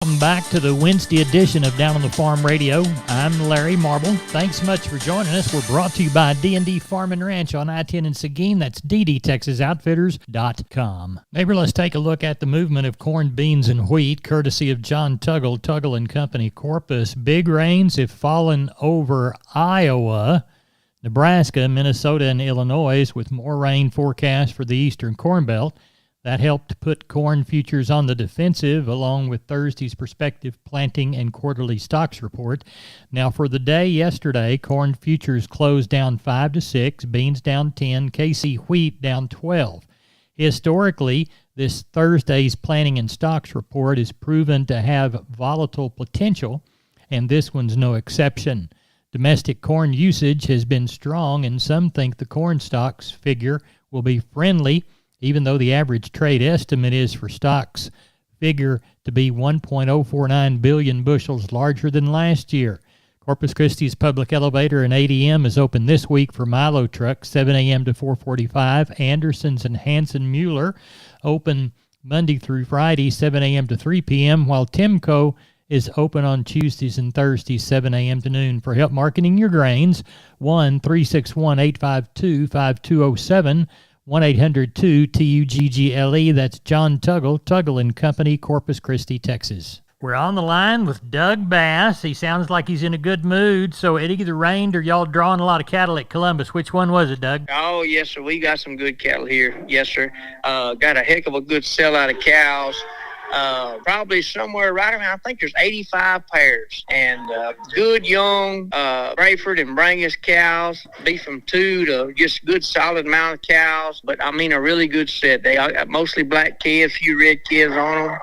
Welcome back to the Wednesday edition of Down on the Farm Radio. I'm Larry Marble. Thanks much for joining us. We're brought to you by D&D Farm and Ranch on I-10 in Seguin. That's ddtexasoutfitters.com. Neighbor, let's take a look at the movement of corn, beans, and wheat, courtesy of John Tuggle and Company, Corpus. Big rains have fallen over Iowa, Nebraska, Minnesota, and Illinois, with more rain forecast for the eastern Corn Belt. That helped put corn futures on the defensive, along with Thursday's prospective planting and quarterly stocks report. Now, for the day yesterday, corn futures closed down 5 to 6, beans down 10, KC wheat down 12. Historically, this Thursday's planting and stocks report is proven to have volatile potential, and this one's no exception. Domestic corn usage has been strong, and some think the corn stocks figure will be friendly, even though the average trade estimate is for stocks figure to be 1.049 billion bushels larger than last year. Corpus Christi's public elevator and ADM is open this week for Milo trucks, 7 a.m. to 4:45. Anderson's and Hanson Mueller open Monday through Friday, 7 a.m. to 3 p.m., while Timco is open on Tuesdays and Thursdays, 7 a.m. to noon. For help marketing your grains, 1-361-852-5207, 1-800-2-TUGGLE. That's John Tuggle and Company, Corpus Christi, Texas. We're on the line with Doug Bass. He sounds like he's in a good mood. So it either rained or y'all drawing a lot of cattle at Columbus. Which one was it, Doug? Oh, yes, sir. We got some good cattle here. Yes, sir. Got a heck of a good sellout of cows. Probably somewhere right around, I think there's 85 pairs, and good young Brayford and Brangus cows, be from 2 to just good solid amount of cows, but I mean a really good set. They got mostly black calves, few red calves on them.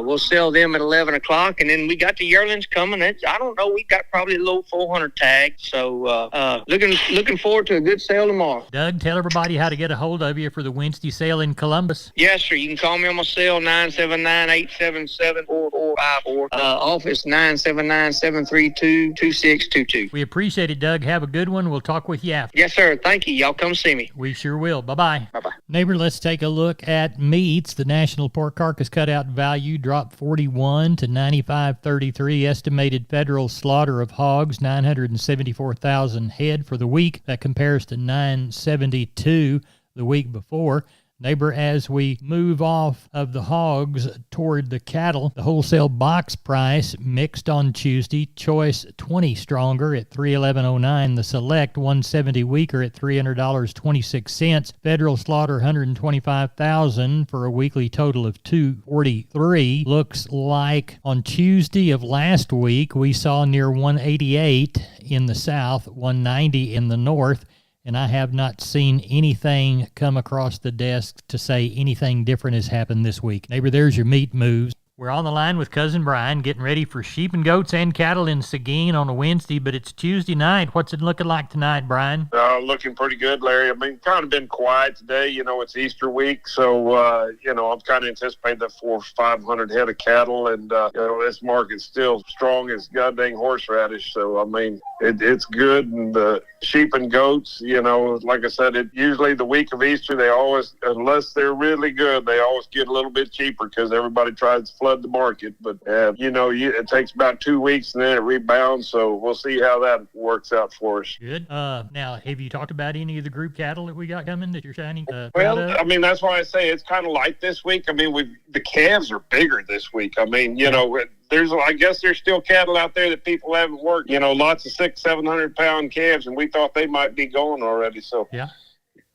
We'll sell them at 11 o'clock, and then we got the yearlings coming. I don't know, we got probably a low 400 tag, so looking forward to a good sale tomorrow. Doug, tell everybody how to get a hold of you for the Wednesday sale in Columbus. Yes, sir. You can call me on my cell, 979-877-4454. Office 979-732-2622. We appreciate it, Doug. Have a good one. We'll talk with you after. Yes, sir. Thank you. Y'all come see me. We sure will. Bye-bye. Bye-bye. Neighbor, let's take a look at meats. The national pork carcass cutout value dropped 41 to 95.33. Estimated federal slaughter of hogs, 974,000 head for the week. That compares to 972 the week before. Neighbor, as we move off of the hogs toward the cattle, the wholesale box price mixed on Tuesday, choice 20 stronger at $311.09, the select 170 weaker at $300.26, federal slaughter 125,000 for a weekly total of 243. Looks like on Tuesday of last week we saw near 188 in the south, 190 in the north, and I have not seen anything come across the desk to say anything different has happened this week. Neighbor, there's your meat moves. We're on the line with Cousin Brian, getting ready for sheep and goats and cattle in Seguin on a Wednesday, but it's Tuesday night. What's it looking like tonight, Brian? Looking pretty good, Larry. I mean, kind of been quiet today. You know, it's Easter week, so, I'm kind of anticipating that 400 or 500 head of cattle, and, this market's still strong as goddamn horseradish, so, I mean, it's good, and sheep and goats, like I said, usually the week of Easter, they always, unless they're really good, they always get a little bit cheaper because everybody tries to flood the market. But, it takes about 2 weeks and then it rebounds. So we'll see how that works out for us. Good. Now, have you talked about any of the group cattle that we got coming that you're shining? Well, I mean, that's why I say it's kind of light this week. I mean, the calves are bigger this week. I mean, I guess there's still cattle out there that people haven't worked. Lots of 600-700 pound calves, and we thought they might be going already. So yeah,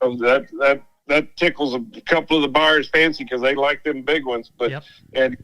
that tickles a couple of the buyers' fancy because they like them big ones. But yep. And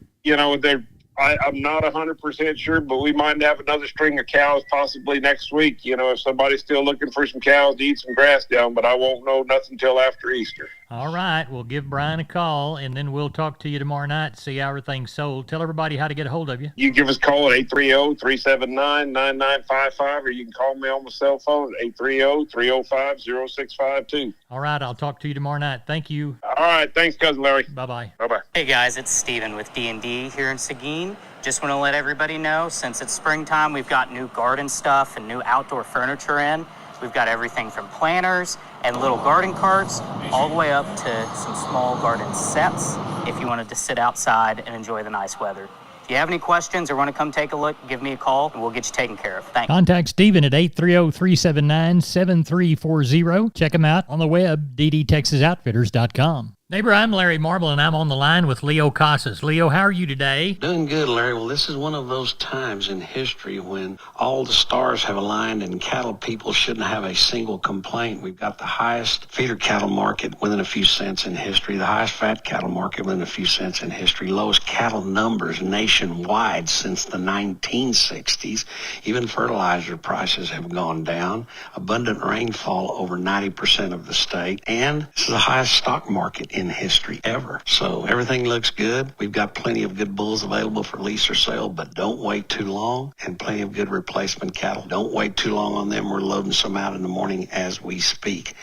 I'm not 100% sure, but we might have another string of cows possibly next week. If somebody's still looking for some cows to eat some grass down, but I won't know nothing until after Easter. All right. We'll give Brian a call, and then we'll talk to you tomorrow night to see how everything's sold. Tell everybody how to get a hold of you. You give us a call at 830-379-9955, or you can call me on my cell phone at 830-305-0652. All right. I'll talk to you tomorrow night. Thank you. All right. Thanks, Cousin Larry. Bye-bye. Bye-bye. Hey, guys. It's Steven with D&D here in Seguin. Just want to let everybody know, since it's springtime, we've got new garden stuff and new outdoor furniture in. We've got everything from planters and little garden carts all the way up to some small garden sets if you wanted to sit outside and enjoy the nice weather. If you have any questions or want to come take a look, give me a call and we'll get you taken care of. Thanks. Contact Stephen at 830-379-7340. Check him out on the web, ddtexasoutfitters.com. Neighbor, I'm Larry Marble, and I'm on the line with Leo Casas. Leo, how are you today? Doing good, Larry. Well, this is one of those times in history when all the stars have aligned and cattle people shouldn't have a single complaint. We've got the highest feeder cattle market within a few cents in history, the highest fat cattle market within a few cents in history, lowest cattle numbers nationwide since the 1960s. Even fertilizer prices have gone down. Abundant rainfall over 90% of the state. And this is the highest stock market in history ever. So everything looks good. We've got plenty of good bulls available for lease or sale, but don't wait too long, and plenty of good replacement cattle. Don't wait too long on them. We're loading some out in the morning as we speak.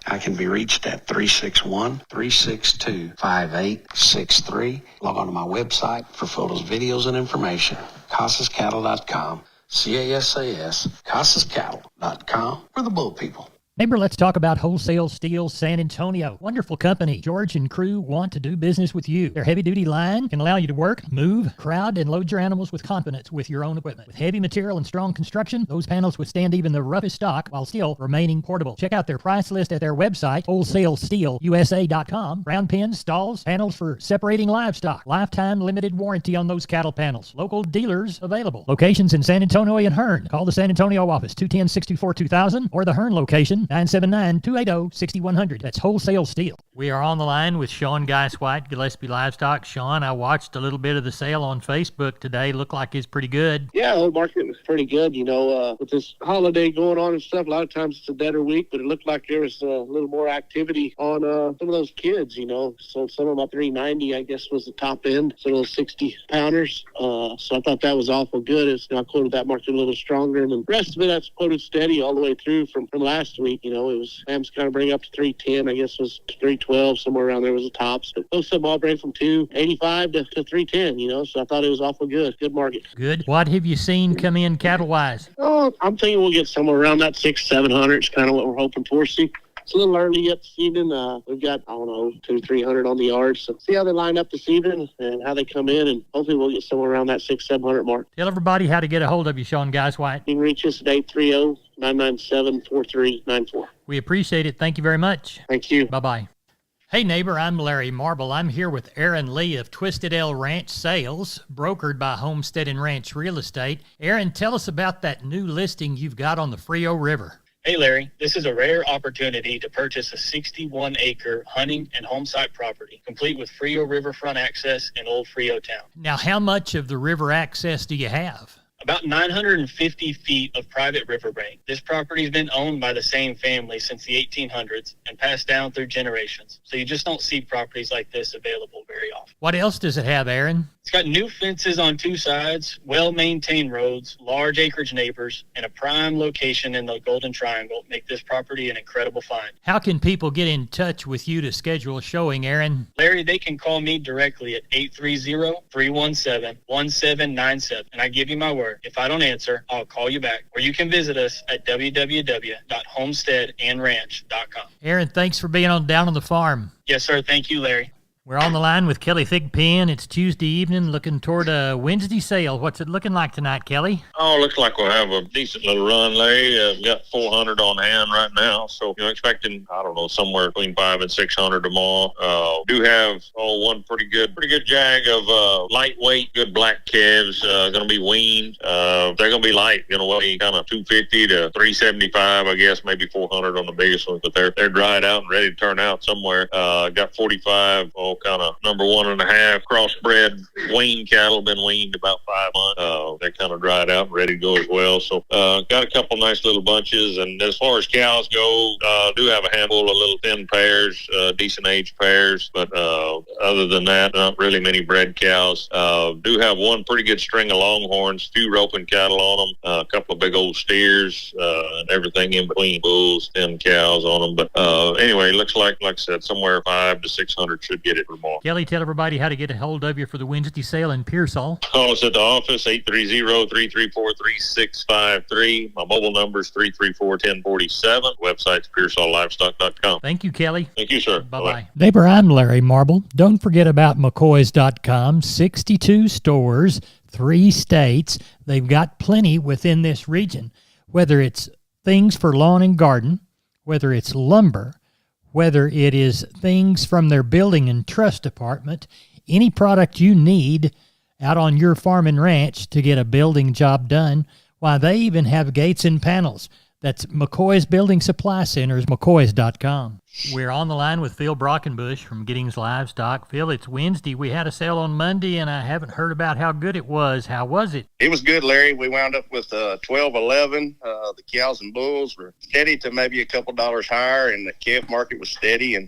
I can be reached at 361-362-5863. Log on to my website for photos, videos, and information. CasasCattle.com. CASAS, CasasCattle.com for the bull people. Neighbor, let's talk about Wholesale Steel San Antonio. Wonderful company. George and crew want to do business with you. Their heavy-duty line can allow you to work, move, crowd, and load your animals with confidence with your own equipment. With heavy material and strong construction, those panels withstand even the roughest stock while still remaining portable. Check out their price list at their website, wholesalesteelusa.com. Round pins, stalls, panels for separating livestock. Lifetime limited warranty on those cattle panels. Local dealers available. Locations in San Antonio and Hearn. Call the San Antonio office, 210-624-2000, or the Hearn location, 979-280-6100. That's Wholesale Steel. We are on the line with Sean Geiswhite, Gillespie Livestock. Sean, I watched a little bit of the sale on Facebook today. Looked like it's pretty good. Yeah, the market was pretty good. You know, with this holiday going on and stuff, a lot of times it's a deader week, but it looked like there was a little more activity on some of those kids, you know. So some of them at 390, I guess, was the top end. So those 60-pounders. So I thought that was awful good. I quoted that market a little stronger. And the rest of it, that's quoted steady all the way through from last week. You know, it was Lambs kind of bring up to 310. I guess it was 312, somewhere around there was the tops. But those some all bring from 285 to 310, you know. So I thought it was awful good. Good market. Good. What have you seen come in cattle-wise? Oh, I'm thinking we'll get somewhere around that 600-700. It's kind of what we're hoping for. See, it's a little early yet this evening. We've got, I don't know, 200-300 on the yard. So see how they line up this evening and how they come in, and hopefully we'll get somewhere around that 600-700 mark. Tell everybody how to get a hold of you, Sean Geiswhite. You can reach us at 830-997-4394. We appreciate it. Thank you very much. Thank you. Bye-bye. Hey, neighbor, I'm Larry Marble. I'm here with Aaron Lee of Twisted L Ranch Sales, brokered by Homestead and Ranch Real Estate. Aaron, tell us about that new listing you've got on the Frio River. Hey Larry, this is a rare opportunity to purchase a 61-acre hunting and home site property, complete with Frio riverfront access in Old Frio Town. Now, how much of the river access do you have? About 950 feet of private riverbank. This property's been owned by the same family since the 1800s and passed down through generations. So you just don't see properties like this available very often. What else does it have, Aaron? It's got new fences on two sides, well-maintained roads, large acreage neighbors, and a prime location in the Golden Triangle make this property an incredible find. How can people get in touch with you to schedule a showing, Aaron? Larry, they can call me directly at 830-317-1797, and I give you my word. If I don't answer, I'll call you back. Or you can visit us at www.homesteadandranch.com. Aaron, thanks for being down on the farm. Yes, sir. Thank you, Larry. We're on the line with Kelly Thigpen. It's Tuesday evening, looking toward a Wednesday sale. What's it looking like tonight, Kelly? Oh, looks like we'll have a decent little run, Larry. I've got 400 on hand right now, so expecting, I don't know, somewhere between 500 and 600 tomorrow. Do have one pretty good jag of lightweight, good black calves. Going to be weaned. They're going to be light. Going to weigh kind of 250 to 375, I guess, maybe 400 on the biggest ones. But they're dried out and ready to turn out somewhere. Got 45. Kind of number 1.5 crossbred weaned cattle, been weaned about 5 months. They're kind of dried out and ready to go as well. So got a couple nice little bunches. And as far as cows go, do have a handful of little thin pairs, decent age pairs. But other than that, not really many bred cows. Do have one pretty good string of longhorns, 2 roping cattle on them, a couple of big old steers, and everything in between, bulls, thin cows on them. But anyway, looks like I said, somewhere 500 to 600 should get it ready for tomorrow. Kelly, tell everybody how to get a hold of you for the Wednesday sale in Pearsall. Call us at the office, 830-334-3653. My mobile number is 334-1047. Website's PearsallLivestock.com. Thank you, Kelly. Thank you, sir. Bye-bye. Neighbor, I'm Larry Marble. Don't forget about McCoys.com. 62 stores, 3 states. They've got plenty within this region. Whether it's things for lawn and garden, whether it's lumber, whether it is things from their building and trust department, any product you need out on your farm and ranch to get a building job done, why, they even have gates and panels. That's McCoy's Building Supply Centers, McCoys.com. We're on the line with Phil Brockenbush from Giddings Livestock. Phil, it's Wednesday. We had a sale on Monday, and I haven't heard about how good it was. How was it? It was good, Larry. We wound up with 12-11. The cows and bulls were steady to maybe a couple dollars higher, and the calf market was steady and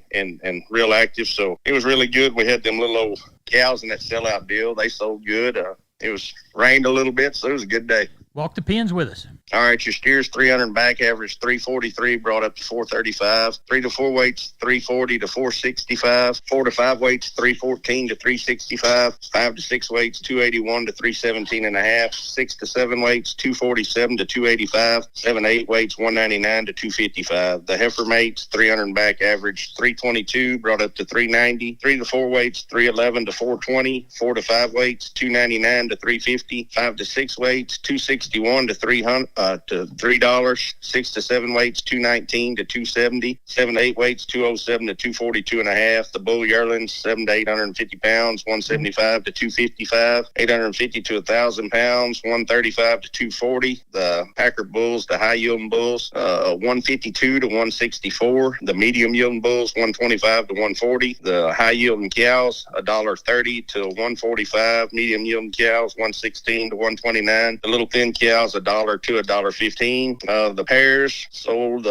real active. So it was really good. We had them little old cows in that sellout deal. They sold good. It was rained a little bit, so it was a good day. Walk the pins with us. All right, your steers 300 back, average 343, brought up to 435. 3 to 4 weights 340 to 465. 4 to 5 weights 314 to 365. 5 to 6 weights 281 to 317 and a half. 6 to 7 weights 247 to 285. 7 to 8 weights 199 to 255. The heifer mates 300 back, average 322, brought up to 390. 3 to 4 weights 311 to 420. 4 to 5 weights 299 to 350. 5 to 6 weights 261 to 300 to $3. 6 to 7 weights 219 to 270. 7 to 8 weights 207 to 242 and a half. The bull yearlings 7 to 850 pounds 175 to 255. 850 to 1,000 pounds 135 to 240. The Packer bulls, the high yielding bulls 152 to 164. The medium yielding bulls 125 to 140. The high yielding cows $1.30 to 145. Medium yielding cows 116 to 129. The little thin cows $1 to $1.15. The pairs sold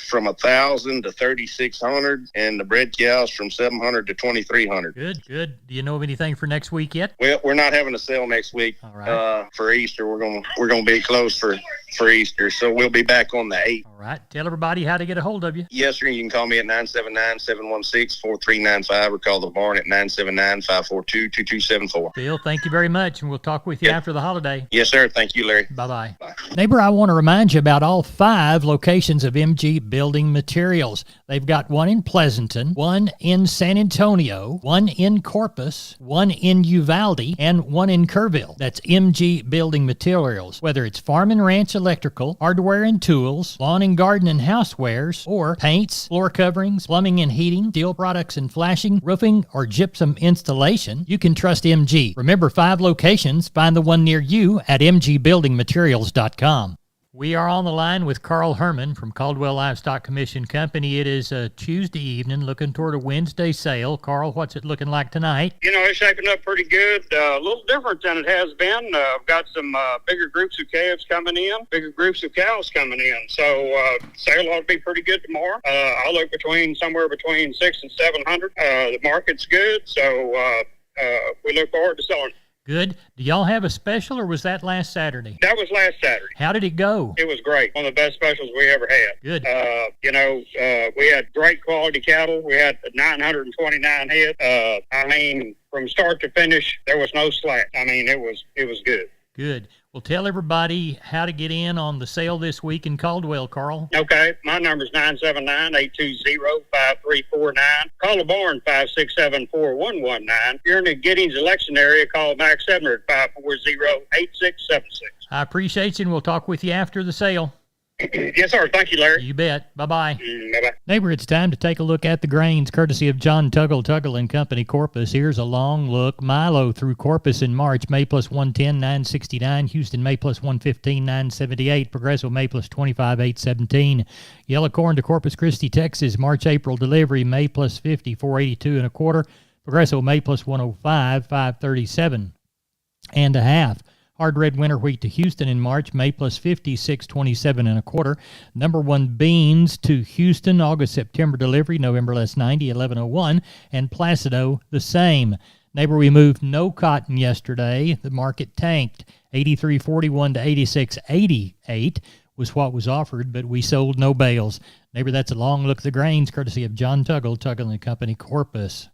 from 1,000 to 3,600, and the bred cows from 700 to 2,300. Good. Do you know of anything for next week yet? Well, we're not having a sale next week. All right. For Easter. We're gonna be closed for Easter, so we'll be back on the 8th. All right. Tell everybody how to get a hold of you. Yes, sir. You can call me at 979-716-4395 or call the barn at 979-542-2274. Phil, thank you very much, and we'll talk with you after the holiday. Yes, sir. Thank you, Larry. Bye-bye. Bye. Neighbor, I want to remind you about all 5 locations of MG Building Materials. They've got one in Pleasanton, one in San Antonio, one in Corpus, one in Uvalde, and one in Kerrville. That's MG Building Materials. Whether it's farm and ranch electrical, hardware and tools, lawn and garden and housewares, or paints, floor coverings, plumbing and heating, steel products and flashing, roofing, or gypsum installation, you can trust MG. Remember, 5 locations. Find the one near you at mgbuildingmaterials.com. We are on the line with Carl Herman from Caldwell Livestock Commission Company. It is a Tuesday evening, looking toward a Wednesday sale. Carl, what's it looking like tonight? You know, it's shaping up pretty good. A little different than it has been. I've got some bigger groups of calves coming in, bigger groups of cows coming in. So sale ought to be pretty good tomorrow. I'll look somewhere between 600 and 700. The market's good, so we look forward to selling. Good. Do y'all have a special, or was that last Saturday? That was last Saturday. How did it go? It was great. One of the best specials we ever had. Good. We had great quality cattle. We had 929 head. From start to finish, there was no slack. It was good. Good. Well, tell everybody how to get in on the sale this week in Caldwell, Carl. Okay. My number's 979-820-5349. Call the barn 567-4119. If you're in the Giddings election area, call Max Ebner at 540-8676. I appreciate you, and we'll talk with you after the sale. Yes, sir. Thank you, Larry. You bet. Bye-bye. Bye-bye. Neighbor, it's time to take a look at the grains, courtesy of John Tuggle & Company, Corpus. Here's a long look. Milo through Corpus in March, May plus 110, 969. Houston, May plus 115, 978. Progresso, May plus 25, 817. Yellow corn to Corpus Christi, Texas, March, April delivery, May plus 50, 482 and a quarter. Progresso, May plus 105, 537 and a half. Hard red winter wheat to Houston in March, May plus 50, 627 and a quarter. Number 1 beans to Houston, August, September delivery, November less 90, 1101. And Placido, the same. Neighbor, we moved no cotton yesterday. The market tanked. 83.41 to 86.88 was what was offered, but we sold no bales. Neighbor, that's a long look at the grains, courtesy of John Tuggle & Company, Corpus.